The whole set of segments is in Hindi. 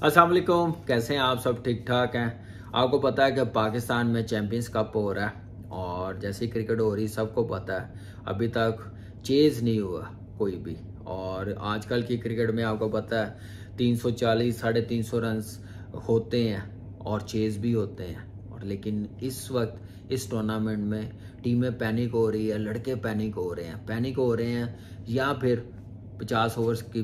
अस्सलाम वालेकुम, कैसे हैं आप? सब ठीक ठाक हैं। आपको पता है कि पाकिस्तान में चैंपियंस कप हो रहा है और जैसी क्रिकेट हो रही सबको पता है अभी तक चेज नहीं हुआ कोई भी। और आजकल की क्रिकेट में आपको पता है 340 350 रन होते हैं और चेज भी होते हैं। और लेकिन इस वक्त इस टूर्नामेंट में टीमें पैनिक हो रही है, लड़के पैनिक हो रहे हैं या फिर 50 ओवर्स की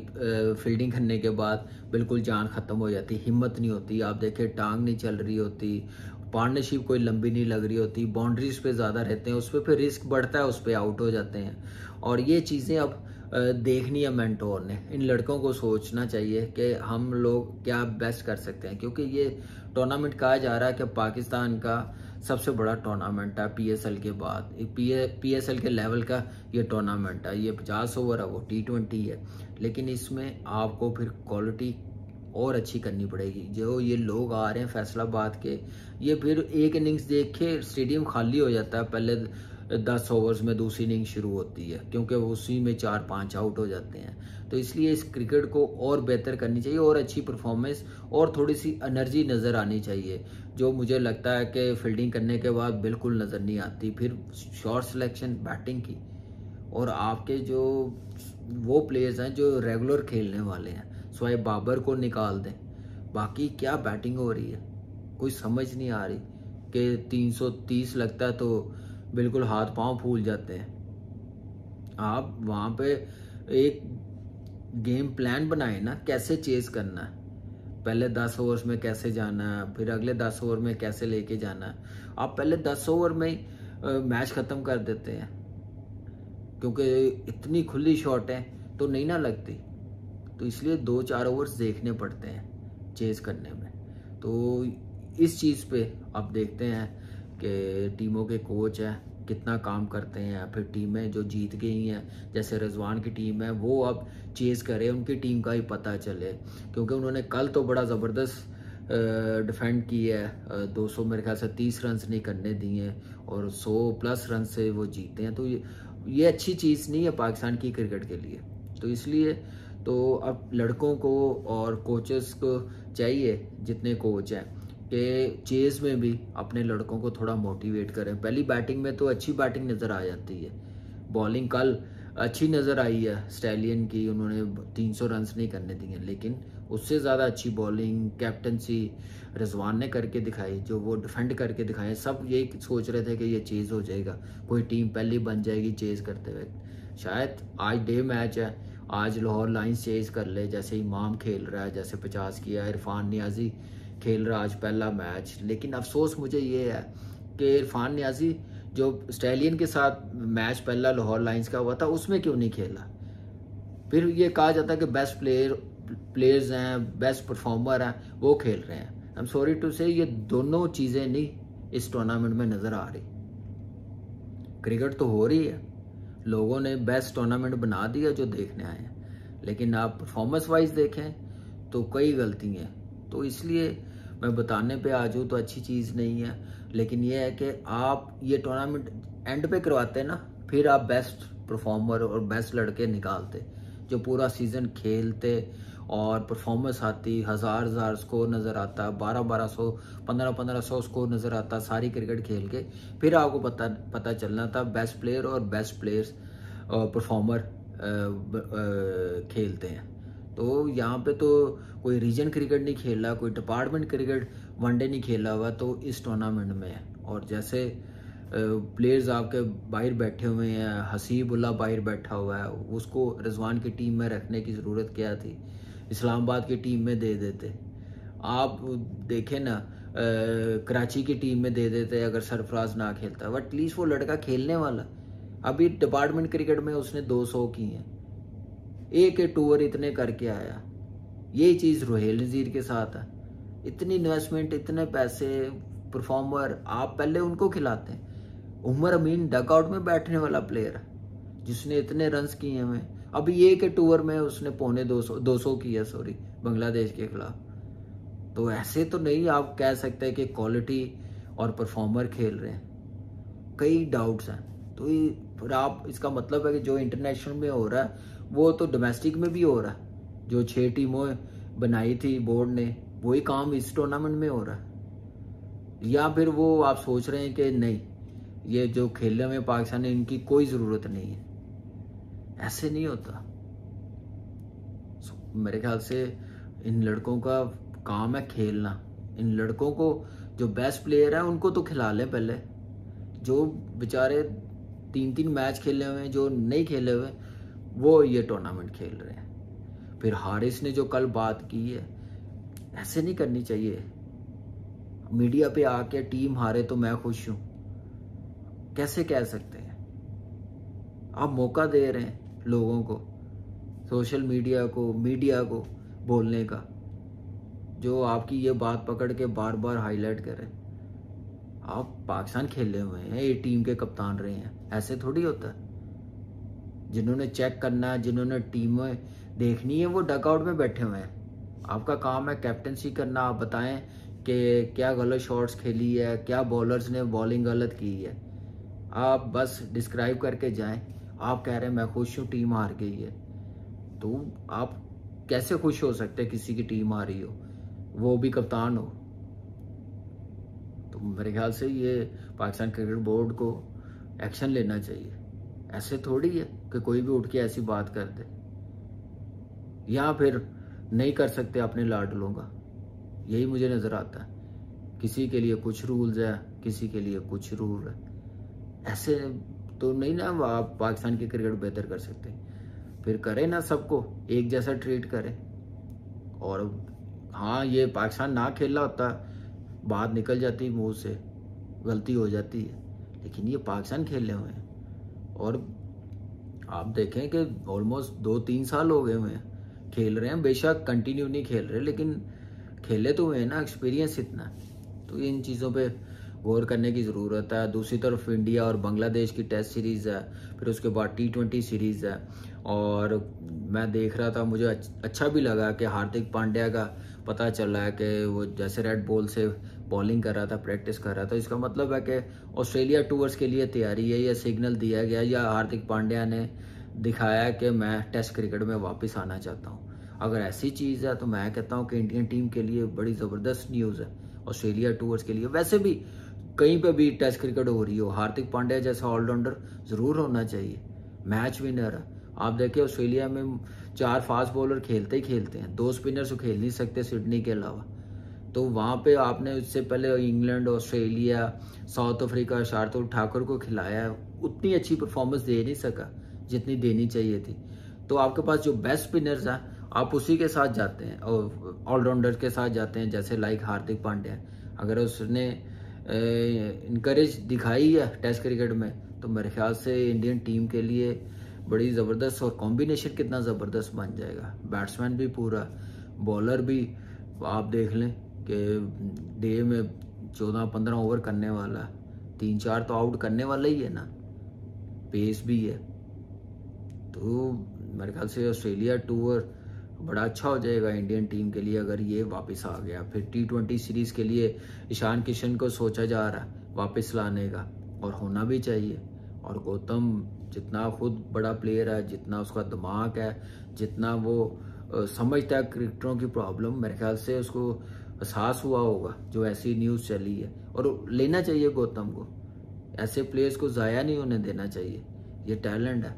फील्डिंग करने के बाद बिल्कुल जान ख़त्म हो जाती, हिम्मत नहीं होती। आप देखें टांग नहीं चल रही होती, पार्टनरशिप कोई लंबी नहीं लग रही होती, बाउंड्रीज पे ज़्यादा रहते हैं, उस पर फिर रिस्क बढ़ता है, उस पर आउट हो जाते हैं। और ये चीज़ें अब देखनी है मेंटोर ने। इन लड़कों को सोचना चाहिए कि हम लोग क्या बेस्ट कर सकते हैं, क्योंकि ये टूर्नामेंट कहा जा रहा है कि पाकिस्तान का सबसे बड़ा टूर्नामेंट है पीएसएल के बाद। पीएसएल के लेवल का ये टूर्नामेंट है। ये 50 ओवर है, वो T20 है, लेकिन इसमें आपको फिर क्वालिटी और अच्छी करनी पड़ेगी। जो ये लोग आ रहे हैं फैसलाबाद के, ये फिर एक इनिंग्स देख के स्टेडियम खाली हो जाता है। पहले 10 ओवर्स में दूसरी इनिंग शुरू होती है, क्योंकि वो उसी में 4-5 आउट हो जाते हैं। तो इसलिए इस क्रिकेट को और बेहतर करनी चाहिए और अच्छी परफॉर्मेंस और थोड़ी सी एनर्जी नज़र आनी चाहिए, जो मुझे लगता है कि फील्डिंग करने के बाद बिल्कुल नज़र नहीं आती। फिर शॉट सिलेक्शन बैटिंग की, और आपके जो वो प्लेयर्स हैं जो रेगुलर खेलने वाले हैं, शोएब बाबर को निकाल दें। बाकी क्या बैटिंग हो रही है, कोई समझ नहीं आ रही कि 330 लगता है तो बिल्कुल हाथ पांव फूल जाते हैं। आप वहाँ पे एक गेम प्लान बनाए ना, कैसे चेस करना है, पहले 10 ओवर्स में कैसे जाना है, फिर अगले 10 ओवर में कैसे लेके जाना है। आप पहले 10 ओवर में ही मैच ख़त्म कर देते हैं, क्योंकि इतनी खुली शॉट है तो नहीं ना लगती। तो इसलिए 2-4 ओवर्स देखने पड़ते हैं चेज करने में। तो इस चीज़ पे आप देखते हैं कि टीमों के कोच हैं कितना काम करते हैं। फिर टीमें जो जीत गई हैं, जैसे रिजवान की टीम है, वो अब चेज़ करे, उनकी टीम का ही पता चले, क्योंकि उन्होंने कल तो बड़ा ज़बरदस्त डिफेंड की है। 200 मेरे ख्याल से 30 रन नहीं करने दिए और 100+ रन से वो जीते हैं। तो ये अच्छी चीज़ नहीं है पाकिस्तान की क्रिकेट के लिए। तो इसलिए तो अब लड़कों को और कोचेस को चाहिए, जितने कोच हैं, कि चेज़ में भी अपने लड़कों को थोड़ा मोटिवेट करें। पहली बैटिंग में तो अच्छी बैटिंग नज़र आ जाती है, बॉलिंग कल अच्छी नज़र आई है स्टैलियन की, उन्होंने 300 रन नहीं करने दिए, लेकिन उससे ज़्यादा अच्छी बॉलिंग कैप्टनसी रिजवान ने करके दिखाई, जो वो डिफेंड करके दिखाए। सब यही सोच रहे थे कि ये चेज़ हो जाएगा, कोई टीम पहली बन जाएगी चेज़ करते हुए। शायद आज डे मैच है, आज लाहौर लाइन्स चेज़ कर ले, जैसे इमाम खेल रहा है, जैसे 50 किया, इरफान नियाजी खेल रहा आज पहला मैच। लेकिन अफसोस मुझे ये है कि इरफान नियाजी जो स्टैलियन के साथ मैच पहला लाहौर लाइन्स का हुआ था, उसमें क्यों नहीं खेला। फिर ये कहा जाता है कि बेस्ट प्लेयर्स हैं, बेस्ट परफॉर्मर हैं, वो खेल रहे हैं। आई एम सॉरी टू से, ये दोनों चीज़ें नहीं इस टूर्नामेंट में नज़र आ रही। क्रिकेट तो हो रही है, लोगों ने बेस्ट टूर्नामेंट बना दिया जो देखने आए हैं, लेकिन आप परफॉर्मेंस वाइज देखें तो कई गलती हैं। तो इसलिए मैं बताने पे आ जाऊँ तो अच्छी चीज़ नहीं है, लेकिन यह है कि आप ये टूर्नामेंट एंड पे करवाते ना, फिर आप बेस्ट परफॉर्मर और बेस्ट लड़के निकालते जो पूरा सीज़न खेलते और परफॉर्मेंस आती, हज़ार स्कोर नज़र आता, 1200 1500 स्कोर नज़र आता सारी क्रिकेट खेल के। फिर आपको पता चलना था बेस्ट प्लेयर और बेस्ट प्लेयर्स परफॉर्मर खेलते हैं। तो यहाँ पे तो कोई रीजन क्रिकेट नहीं खेला, कोई डिपार्टमेंट क्रिकेट वनडे नहीं खेला हुआ, तो इस टूर्नामेंट में है। और जैसे प्लेयर्स आपके बाहर बैठे हुए हैं, हसीबुल्ला बाहर बैठा हुआ है, उसको रिजवान की टीम में रखने की ज़रूरत क्या थी, इस्लामाबाद की टीम में दे देते। आप देखें ना, कराची की टीम में दे देते अगर सरफराज ना खेलता, बट एटलीस्ट वो लड़का खेलने वाला। अभी डिपार्टमेंट क्रिकेट में उसने 200 की हैं, एक टूर इतने करके आया। यही चीज़ रुहेल नज़ीर के साथ है, इतनी इन्वेस्टमेंट, इतने पैसे, परफॉर्मर, आप पहले उनको खिलाते हैं। उमर अमीन डगआउट में बैठने वाला प्लेयर है, जिसने इतने रन्स किए हुए। अभी ये के टूर में उसने 200 किया, सॉरी, बांग्लादेश के खिलाफ। तो ऐसे तो नहीं आप कह सकते कि क्वालिटी और परफॉर्मर खेल रहे हैं, कई डाउट्स हैं। तो फिर आप इसका मतलब है कि जो इंटरनेशनल में हो रहा है वो तो डोमेस्टिक में भी हो रहा है। जो 6 टीमों बनाई थी बोर्ड ने, वही काम इस टूर्नामेंट में हो रहा है। या फिर वो आप सोच रहे हैं कि नहीं, ये जो खेलने में पाकिस्तान है इनकी कोई ज़रूरत नहीं है। ऐसे नहीं होता। मेरे ख्याल से इन लड़कों का काम है खेलना। इन लड़कों को, जो बेस्ट प्लेयर है उनको तो खिला लें पहले। जो बेचारे 3-3 मैच खेले हुए हैं, जो नहीं खेले हुए, वो ये टूर्नामेंट खेल रहे हैं। फिर हारिस ने जो कल बात की है, ऐसे नहीं करनी चाहिए। मीडिया पे आके टीम हारे तो मैं खुश हूं, कैसे कह सकते हैं? आप मौका दे रहे हैं लोगों को, सोशल मीडिया को बोलने का, जो आपकी ये बात पकड़ के बार बार हाईलाइट कर रहे हैं। आप पाकिस्तान खेले हुए हैं, ये टीम के कप्तान रहे हैं, ऐसे थोड़ी होता है। जिन्होंने चेक करना है, जिन्होंने टीमें देखनी है, वो डकआउट में बैठे हुए हैं। आपका काम है कैप्टनसी करना। आप बताएं कि क्या गलत शॉट्स खेली है, क्या बॉलर्स ने बॉलिंग गलत की है। आप बस डिस्क्राइब करके जाएं। आप कह रहे हैं मैं खुश हूँ टीम हार गई है, तो आप कैसे खुश हो सकते हैं किसी की टीम हारी हो, वो भी कप्तान हो? तो मेरे ख्याल से ये पाकिस्तान क्रिकेट बोर्ड को एक्शन लेना चाहिए। ऐसे थोड़ी है कि कोई भी उठ के ऐसी बात कर दे, या फिर नहीं कर सकते अपने लाडलों का। यही मुझे नज़र आता है। किसी के लिए कुछ रूल्स है, किसी के लिए कुछ रूल है। ऐसे तो नहीं ना आप पाकिस्तान की क्रिकेट बेहतर कर सकते। फिर करें ना, सबको एक जैसा ट्रीट करें। और हाँ, ये पाकिस्तान ना खेला होता, बात निकल जाती मुंह से, गलती हो जाती है, लेकिन ये पाकिस्तान खेले हुए हैं। और आप देखें कि ऑलमोस्ट 2-3 साल हो गए हुए हैं खेल रहे हैं। बेशक कंटिन्यू नहीं खेल रहे, लेकिन खेले तो हुए हैं ना, एक्सपीरियंस इतना है। तो इन चीज़ों पे गौर करने की ज़रूरत है। दूसरी तरफ इंडिया और बांग्लादेश की टेस्ट सीरीज़ है, फिर उसके बाद T20 सीरीज़ है। और मैं देख रहा था, मुझे अच्छा भी लगा कि हार्दिक पांड्या का पता चला है कि वो जैसे रेड बॉल से बॉलिंग कर रहा था, प्रैक्टिस कर रहा था। इसका मतलब है कि ऑस्ट्रेलिया टूर्स के लिए तैयारी है, या सिग्नल दिया गया, या हार्दिक पांड्या ने दिखाया कि मैं टेस्ट क्रिकेट में वापस आना चाहता हूँ। अगर ऐसी चीज़ है तो मैं कहता हूँ कि इंडियन टीम के लिए बड़ी ज़बरदस्त न्यूज़ है। ऑस्ट्रेलिया टूर्स के लिए वैसे भी कहीं पे भी टेस्ट क्रिकेट हो रही हो, हार्दिक पांड्या जैसा ऑलराउंडर ज़रूर होना चाहिए। मैच विनर है। आप देखिए ऑस्ट्रेलिया में 4 फास्ट बॉलर खेलते ही खेलते हैं, 2 स्पिनर्स तो खेल नहीं सकते सिडनी के अलावा। तो वहाँ पे आपने इससे पहले England, Australia, south Africa, Shardul Thakur को खिलाया है, उतनी अच्छी परफॉर्मेंस दे नहीं सका जितनी देनी चाहिए थी। तो आपके पास जो बेस्ट स्पिनर्स हैं, आप उसी के साथ जाते हैं, और ऑलराउंडर के साथ जाते हैं, जैसे लाइक हार्दिक पांड्या। अगर उसने इनकरेज दिखाई है टेस्ट क्रिकेट में, तो मेरे ख्याल से इंडियन टीम के लिए बड़ी ज़बरदस्त, और कॉम्बिनेशन कितना ज़बरदस्त बन जाएगा। बैट्समैन भी पूरा, बॉलर भी। आप देख लें कि डे में 14-15 ओवर करने वाला, 3-4 तो आउट करने वाला ही है ना, पेस भी है। तो मेरे ख्याल से ऑस्ट्रेलिया टूर बड़ा अच्छा हो जाएगा इंडियन टीम के लिए अगर ये वापस आ गया। फिर T20 सीरीज़ के लिए ईशान किशन को सोचा जा रहा है वापस लाने का, और होना भी चाहिए। और गौतम जितना खुद बड़ा प्लेयर है, जितना उसका दिमाग है, जितना वो समझता है क्रिकेटरों की प्रॉब्लम, मेरे ख्याल से उसको एहसास हुआ होगा जो ऐसी न्यूज़ चली है। और लेना चाहिए गौतम को, ऐसे प्लेयर्स को ज़ाया नहीं होने देना चाहिए। ये टैलेंट है,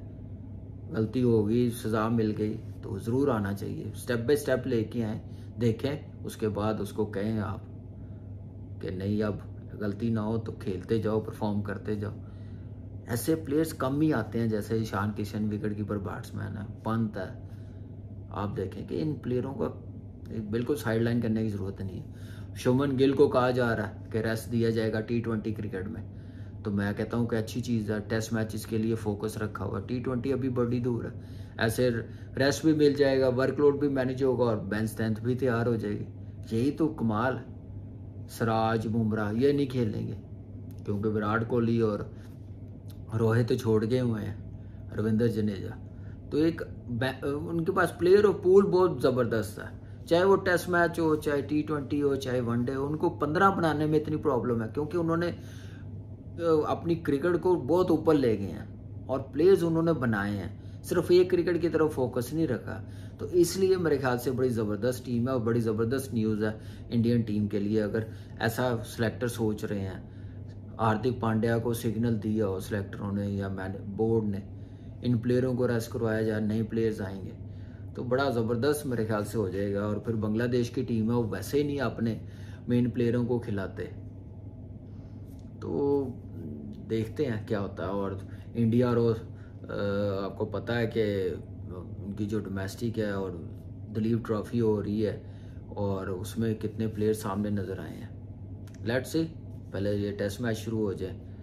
गलती होगी, सज़ा मिल गई तो ज़रूर आना चाहिए। स्टेप बाय स्टेप लेके आए, देखें, उसके बाद उसको कहें आप कि नहीं अब गलती ना हो, तो खेलते जाओ, परफॉर्म करते जाओ। ऐसे प्लेयर्स कम ही आते हैं, जैसे Ishan Kishan wicket keeper batsman है, पंत है। आप देखें कि इन प्लेयरों को बिल्कुल साइडलाइन करने की ज़रूरत नहीं है। शुभमन गिल को कहा जा रहा है कि रेस्ट दिया जाएगा T20 क्रिकेट में, तो मैं कहता हूँ कि अच्छी चीज़ है। टेस्ट मैचेस के लिए फोकस रखा हुआ, T20 अभी बड़ी दूर है। ऐसे रेस्ट भी मिल जाएगा, वर्कलोड भी मैनेज होगा, और बेंच स्ट्रेंथ भी तैयार हो जाएगी। यही तो कमाल है। सिराज, बुमराह ये नहीं खेलेंगे क्योंकि विराट कोहली और रोहित तो छोड़ गए हुए हैं, रविंद्र जडेजा। तो एक उनके पास प्लेयर और पूल बहुत ज़बरदस्त है। चाहे वो टेस्ट मैच हो, चाहे T20 हो, चाहे वनडे हो, उनको 15 बनाने में इतनी प्रॉब्लम है क्योंकि उन्होंने अपनी क्रिकेट को बहुत ऊपर ले गए हैं और प्लेयर्स उन्होंने बनाए हैं सिर्फ एक क्रिकेट की तरफ फोकस नहीं रखा। तो इसलिए मेरे ख्याल से बड़ी ज़बरदस्त टीम है और बड़ी ज़बरदस्त न्यूज़ है इंडियन टीम के लिए। अगर ऐसा सिलेक्टर सोच रहे हैं, हार्दिक पांड्या को सिग्नल दिया हो सिलेक्टरों ने या बोर्ड ने, इन प्लेयरों को रेस्ट करवाया जाए, नए प्लेयर्स आएंगे तो बड़ा ज़बरदस्त मेरे ख्याल से हो जाएगा। और फिर बांग्लादेश की टीम है वो वैसे ही नहीं अपने मेन प्लेयरों को खिलाते, तो देखते हैं क्या होता है। और इंडिया और आपको पता है कि उनकी जो डोमेस्टिक है और दलीप ट्रॉफी हो रही है और उसमें कितने प्लेयर सामने नज़र आए हैं। लेट्स सी, पहले ये टेस्ट मैच शुरू हो जाए